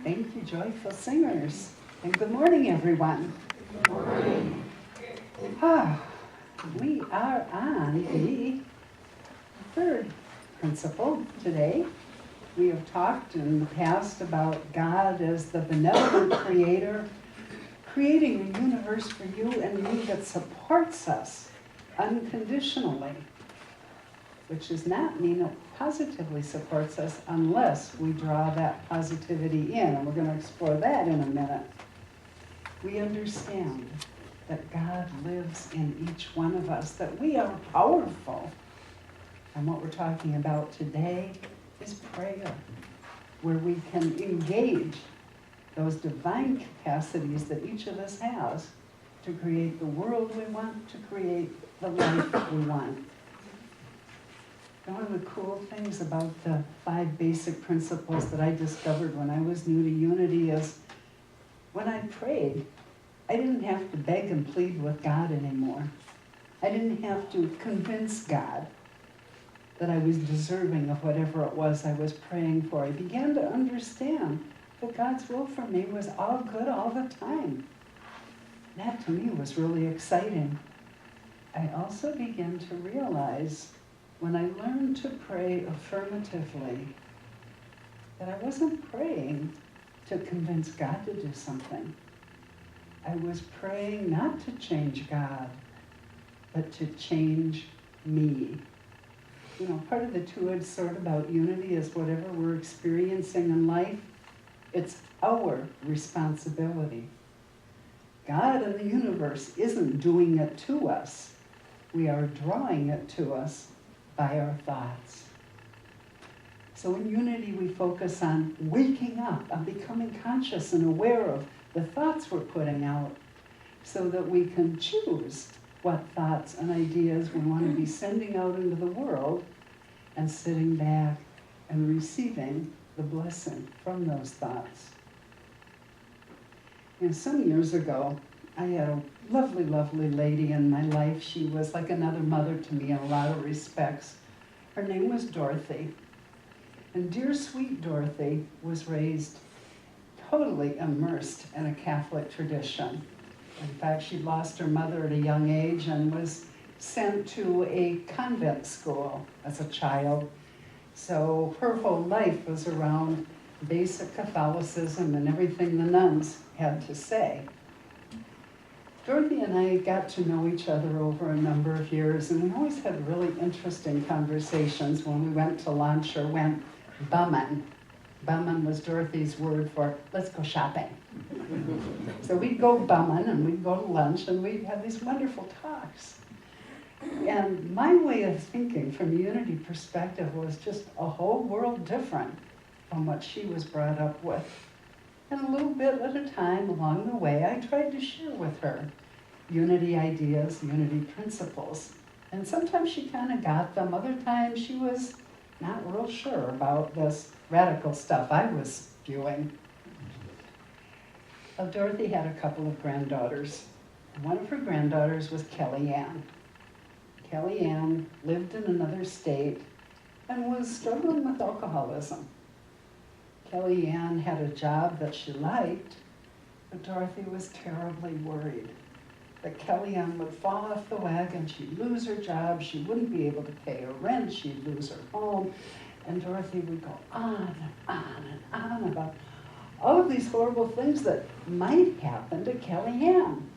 Thank you, joyful singers. And good morning, everyone. Good morning. We are on the third principle today. We have talked in the past about God as the benevolent creator, creating a universe for you and me that supports us unconditionally, which does not mean it positively supports us unless we draw that positivity in, and we're going to explore that in a minute. We understand that God lives in each one of us, that we are powerful. And what we're talking about today is prayer, where we can engage those divine capacities that each of us has to create the world we want, to create the life we want. And one of the cool things about the 5 basic principles that I discovered when I was new to Unity is when I prayed, I didn't have to beg and plead with God anymore. I didn't have to convince God that I was deserving of whatever it was I was praying for. I began to understand that God's will for me was all good all the time. That to me was really exciting. I also began to realize when I learned to pray affirmatively that I wasn't praying to convince God to do something. I was praying not to change God, but to change me. You know, part of the two-edged sword about unity is whatever we're experiencing in life, it's our responsibility. God and the universe isn't doing it to us. We are drawing it to us by our thoughts. So in Unity, we focus on waking up, on becoming conscious and aware of the thoughts we're putting out so that we can choose what thoughts and ideas we want to be sending out into the world and sitting back and receiving the blessing from those thoughts. And some years ago, I had a lovely, lovely lady in my life. She was like another mother to me in a lot of respects. Her name was Dorothy. And dear sweet Dorothy was raised totally immersed in a Catholic tradition. In fact, she lost her mother at a young age and was sent to a convent school as a child. So her whole life was around basic Catholicism and everything the nuns had to say. Dorothy and I got to know each other over a number of years, and we always had really interesting conversations when we went to lunch or went bumming. Bumming was Dorothy's word for, let's go shopping. So we'd go bumming and we'd go to lunch and we'd have these wonderful talks. And my way of thinking from a Unity perspective was just a whole world different from what she was brought up with. And a little bit at a time along the way, I tried to share with her Unity ideas, Unity principles. And sometimes she kind of got them. Other times she was not real sure about this radical stuff I was spewing. Well, Dorothy had a couple of granddaughters. One of her granddaughters was Kelly Ann. Kelly Ann lived in another state and was struggling with alcoholism. Kelly Ann had a job that she liked, but Dorothy was terribly worried that Kelly Ann would fall off the wagon, she'd lose her job, she wouldn't be able to pay her rent, she'd lose her home, and Dorothy would go on and on and on about all of these horrible things that might happen to Kelly Ann.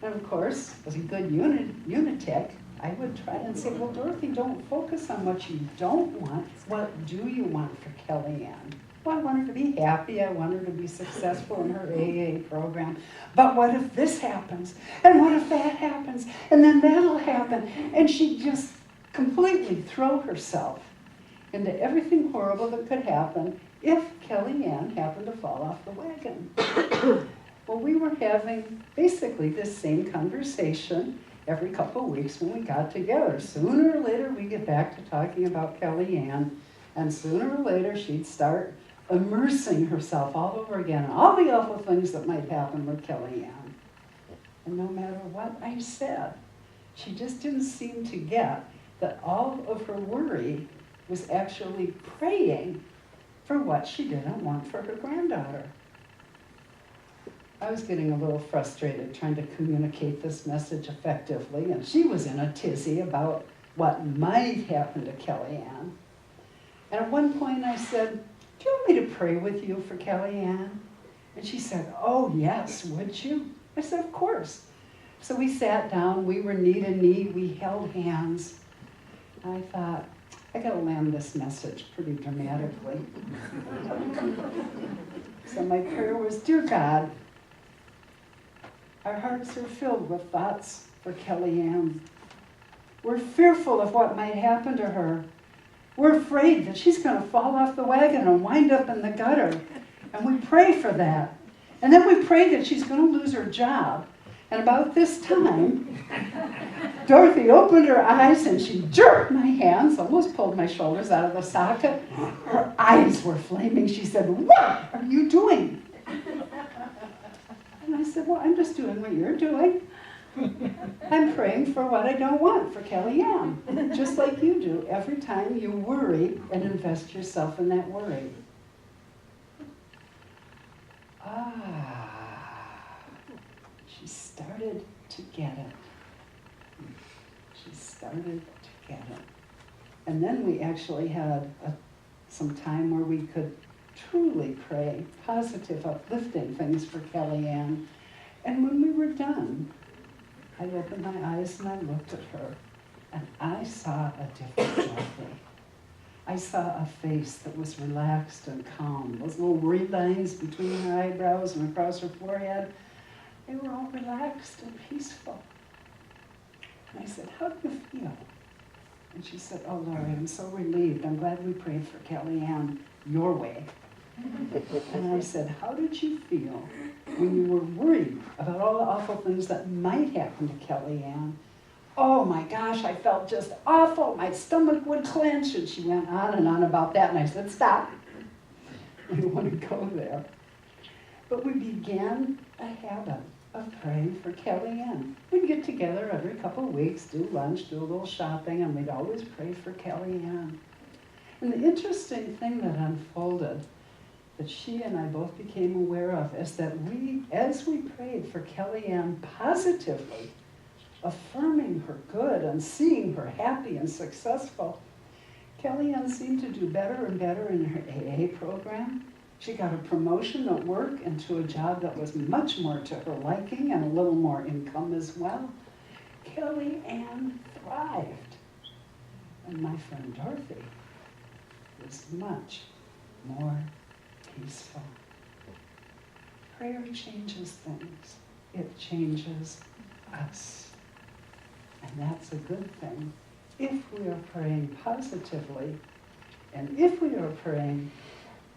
And of course, as a good unitic, I would try and say, well, Dorothy, don't focus on what you don't want. What do you want for Kelly Ann? Well, I want her to be happy. I want her to be successful in her AA program. But what if this happens? And what if that happens? And then that'll happen. And she'd just completely throw herself into everything horrible that could happen if Kelly Ann happened to fall off the wagon. Well, we were having basically this same conversation every couple of weeks when we got together. Sooner or later, we get back to talking about Kelly Ann, and sooner or later, she'd start immersing herself all over again in all the awful things that might happen with Kelly Ann. And no matter what I said, she just didn't seem to get that all of her worry was actually praying for what she didn't want for her granddaughter. I was getting a little frustrated trying to communicate this message effectively, and she was in a tizzy about what might happen to Kellyanne. And at one point I said, "Do you want me to pray with you for Kellyanne?" And she said, "Oh yes, would you?" I said, "Of course." So we sat down, we were knee to knee, we held hands. I thought, I gotta land this message pretty dramatically. So my prayer was, "Dear God, our hearts are filled with thoughts for Kellyanne. We're fearful of what might happen to her. We're afraid that she's going to fall off the wagon and wind up in the gutter. And we pray for that. And then we pray that she's going to lose her job." And about this time, Dorothy opened her eyes and she jerked my hands, almost pulled my shoulders out of the socket. Her eyes were flaming. She said, "What are you doing?" And I said, "Well, I'm just doing what you're doing. I'm praying for what I don't want for Kellyanne, just like you do every time you worry and invest yourself in that worry." She started to get it. She started to get it. And then we actually had some time where we could truly pray positive, uplifting things for Kellyanne. And when we were done, I opened my eyes and I looked at her, and I saw a different Dorothy. I saw a face that was relaxed and calm. Those little red lines between her eyebrows and across her forehead, they were all relaxed and peaceful. And I said, "How do you feel?" And she said, "Oh, Laurie, I'm so relieved. I'm glad we prayed for Kellyanne your way." And I said, "How did you feel when you were worried about all the awful things that might happen to Kellyanne?" "Oh my gosh, I felt just awful. My stomach would clench." And she went on and on about that. And I said, "Stop. I don't want to go there." But we began a habit of praying for Kellyanne. We'd get together every couple of weeks, do lunch, do a little shopping, and we'd always pray for Kellyanne. And the interesting thing that unfolded, that she and I both became aware of, is that as we prayed for Kellyanne positively, affirming her good and seeing her happy and successful, Kellyanne seemed to do better and better in her AA program. She got a promotion at work into a job that was much more to her liking and a little more income as well. Kellyanne thrived. And my friend Dorothy was much more peaceful. Prayer changes things. It changes us. And that's a good thing if we are praying positively, and if we are praying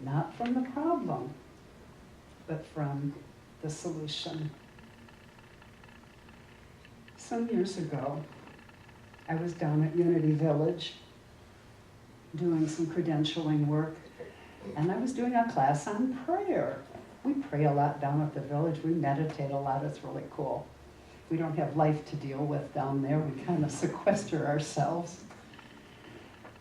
not from the problem, but from the solution. Some years ago, I was down at Unity Village doing some credentialing work, and I was doing a class on prayer. We pray a lot down at the village. We meditate a lot. It's really cool. We don't have life to deal with down there. We kind of sequester ourselves.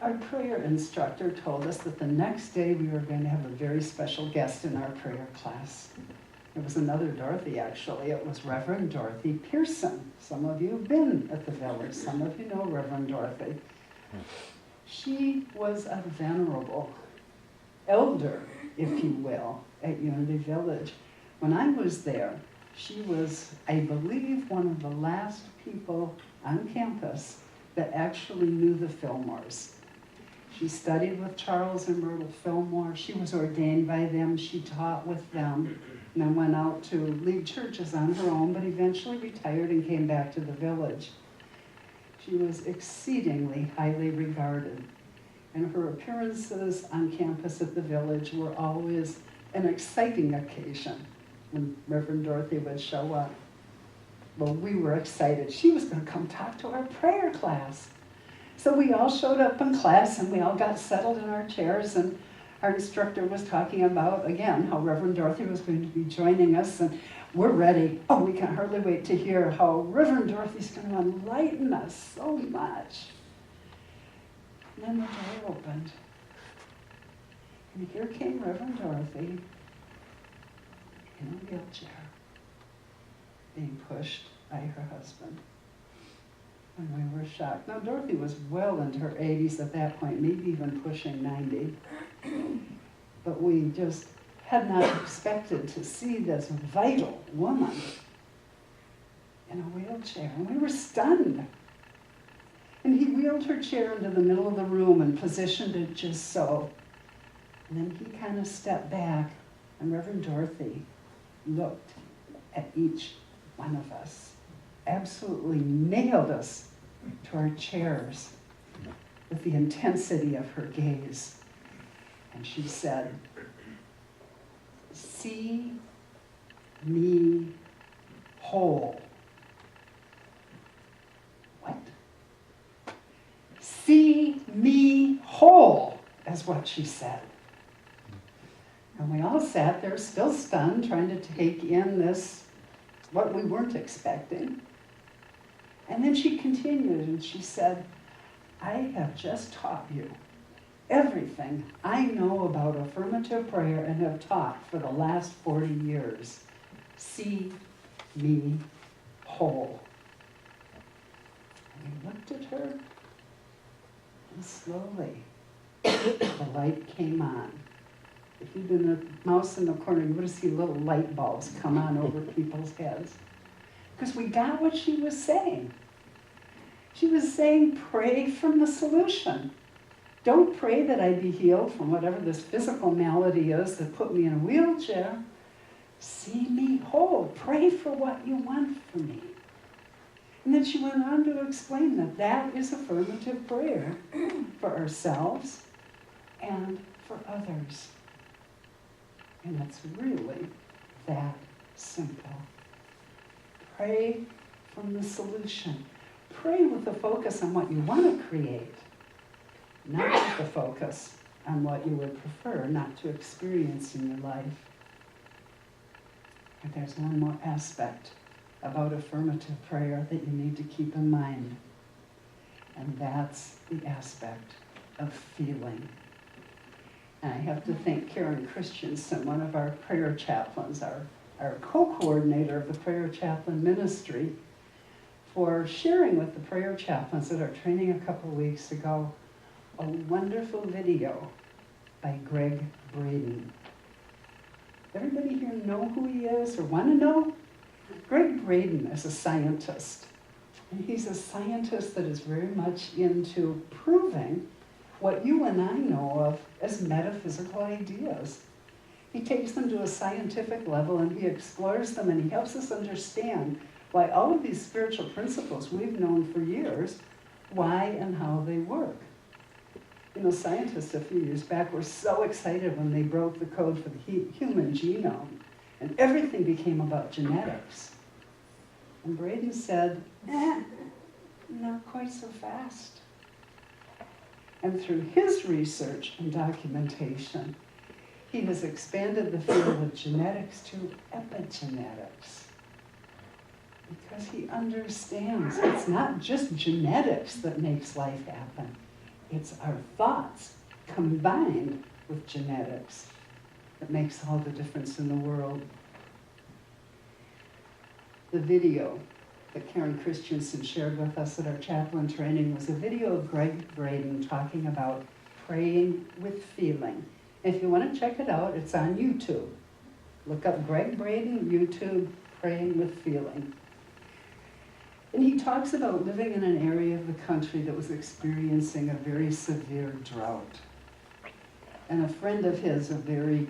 Our prayer instructor told us that the next day we were going to have a very special guest in our prayer class. It was another Dorothy, actually. It was Reverend Dorothy Pearson. Some of you have been at the village. Some of you know Reverend Dorothy. She was a venerable elder, if you will, at Unity Village. When I was there, she was, I believe, one of the last people on campus that actually knew the Fillmores. She studied with Charles and Myrtle Fillmore. She was ordained by them. She taught with them, and then went out to lead churches on her own, but eventually retired and came back to the village. She was exceedingly highly regarded, and her appearances on campus at the village were always an exciting occasion when Reverend Dorothy would show up. Well, we were excited. She was going to come talk to our prayer class. So we all showed up in class, and we all got settled in our chairs, and our instructor was talking about, again, how Reverend Dorothy was going to be joining us, and we're ready. Oh, we can hardly wait to hear how Reverend Dorothy's going to enlighten us so much. And then the door opened, And here came Reverend Dorothy in a wheelchair, being pushed by her husband. And we were shocked. Now, Dorothy was well into her 80s at that point, maybe even pushing 90. But we just had not expected to see this vital woman in a wheelchair. And we were stunned. And he wheeled her chair into the middle of the room and positioned it just so. And then he kind of stepped back, and Reverend Dorothy looked at each one of us, absolutely nailed us to our chairs with the intensity of her gaze. And she said, "See me whole." What? "See me whole," is what she said. And we all sat there still stunned, trying to take in this, what we weren't expecting. And then she continued and she said, "I have just taught you everything I know about affirmative prayer and have taught for the last 40 years. See me whole." And we looked at her, and slowly the light came on. If you'd been a mouse in the corner, you would have seen little light bulbs come on over people's heads. Because we got what she was saying. She was saying, pray from the solution. Don't pray that I be healed from whatever this physical malady is that put me in a wheelchair. See me whole. Pray for what you want from me. And then she went on to explain that that is affirmative prayer for ourselves and for others. And it's really that simple. Pray from the solution. Pray with the focus on what you want to create, not with the focus on what you would prefer not to experience in your life. And there's one more aspect about affirmative prayer that you need to keep in mind, and that's the aspect of feeling. And I have to thank Karen Christensen, one of our prayer chaplains, our co-coordinator of the prayer chaplain ministry, for sharing with the prayer chaplains at our training a couple of weeks ago a wonderful video by Greg Braden. Everybody here know who he is or want to know? Greg Braden is a scientist. And he's a scientist that is very much into proving what you and I know of as metaphysical ideas. He takes them to a scientific level and he explores them and he helps us understand why all of these spiritual principles we've known for years, why and how they work. You know, scientists a few years back were so excited when they broke the code for the human genome and everything became about genetics. And Braden said, not quite so fast. And through his research and documentation, he has expanded the field of genetics to epigenetics. Because he understands it's not just genetics that makes life happen. It's our thoughts combined with genetics that makes all the difference in the world. The video that Karen Christensen shared with us at our chaplain training was a video of Greg Braden talking about praying with feeling. If you want to check it out, it's on YouTube. Look up Greg Braden, YouTube, Praying with Feeling. And he talks about living in an area of the country that was experiencing a very severe drought. And a friend of his, a very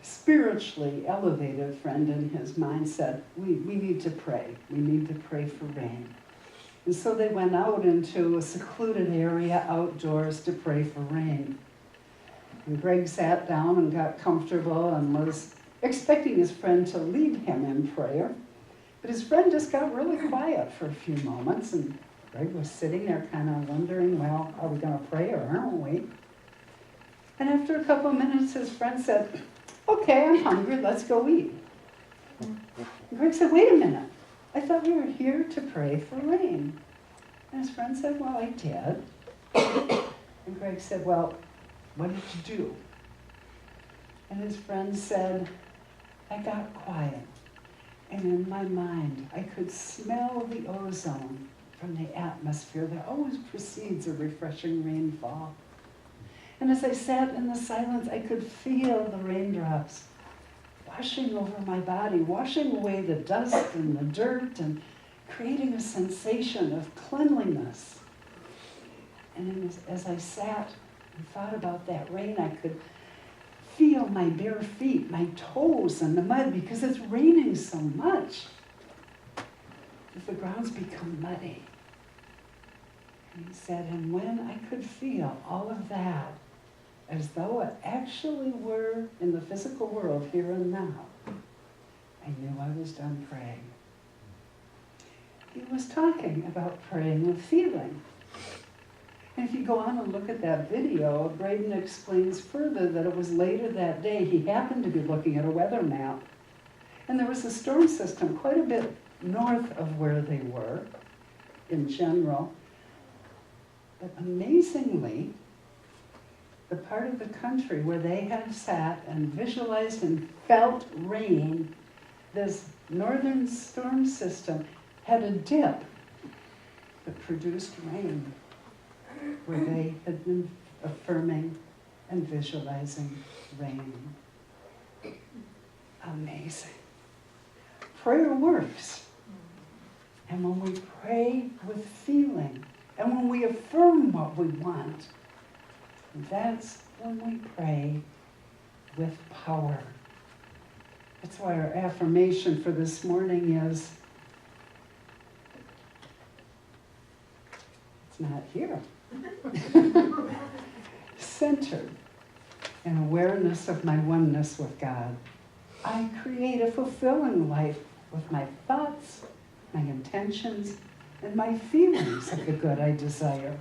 spiritually elevated friend in his mind, said, we need to pray. We need to pray for rain. And so they went out into a secluded area outdoors to pray for rain. And Greg sat down and got comfortable and was expecting his friend to lead him in prayer. But his friend just got really quiet for a few moments, and Greg was sitting there kind of wondering, well, are we going to pray or aren't we? And after a couple of minutes, his friend said, okay, I'm hungry, let's go eat. And Greg said, wait a minute, I thought we were here to pray for rain. And his friend said, well, I did. And Greg said, well, What did you do? And his friend said, I got quiet. And in my mind, I could smell the ozone from the atmosphere that always precedes a refreshing rainfall. And as I sat in the silence, I could feel the raindrops washing over my body, washing away the dust and the dirt and creating a sensation of cleanliness. And as I sat and thought about that rain, I could feel my bare feet, my toes in the mud, because it's raining so much that the ground's become muddy. And he said, and when I could feel all of that, as though it actually were in the physical world here and now, I knew I was done praying. He was talking about praying with feeling. And if you go on and look at that video, Braden explains further that it was later that day he happened to be looking at a weather map. And there was a storm system quite a bit north of where they were in general. But amazingly, the part of the country where they had sat and visualized and felt rain, this northern storm system had a dip that produced rain, where they had been affirming and visualizing rain. Amazing. Prayer works. And when we pray with feeling, and when we affirm what we want, that's when we pray with power. That's why our affirmation for this morning is, it's not here. Centered in awareness of my oneness with God, I create a fulfilling life with my thoughts, my intentions, and my feelings of the good I desire,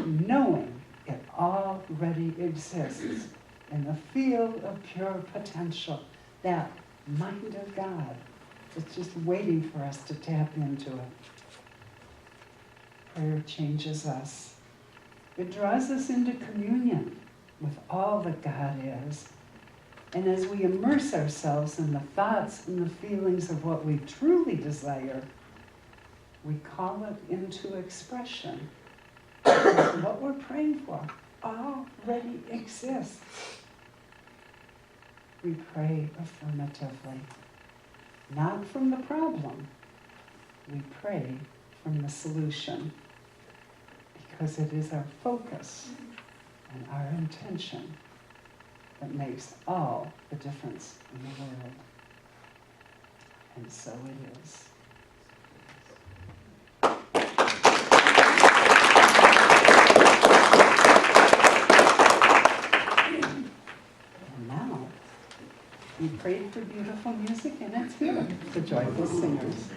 knowing it already exists in the field of pure potential, that mind of God that's just waiting for us to tap into it. Prayer changes us. It draws us into communion with all that God is. And as we immerse ourselves in the thoughts and the feelings of what we truly desire, we call it into expression. Because what we're praying for already exists. We pray affirmatively, not from the problem. We pray from the solution, because it is our focus and our intention that makes all the difference in the world. And so it is. And now, we prayed for beautiful music, and it's here, the Joyful Singers.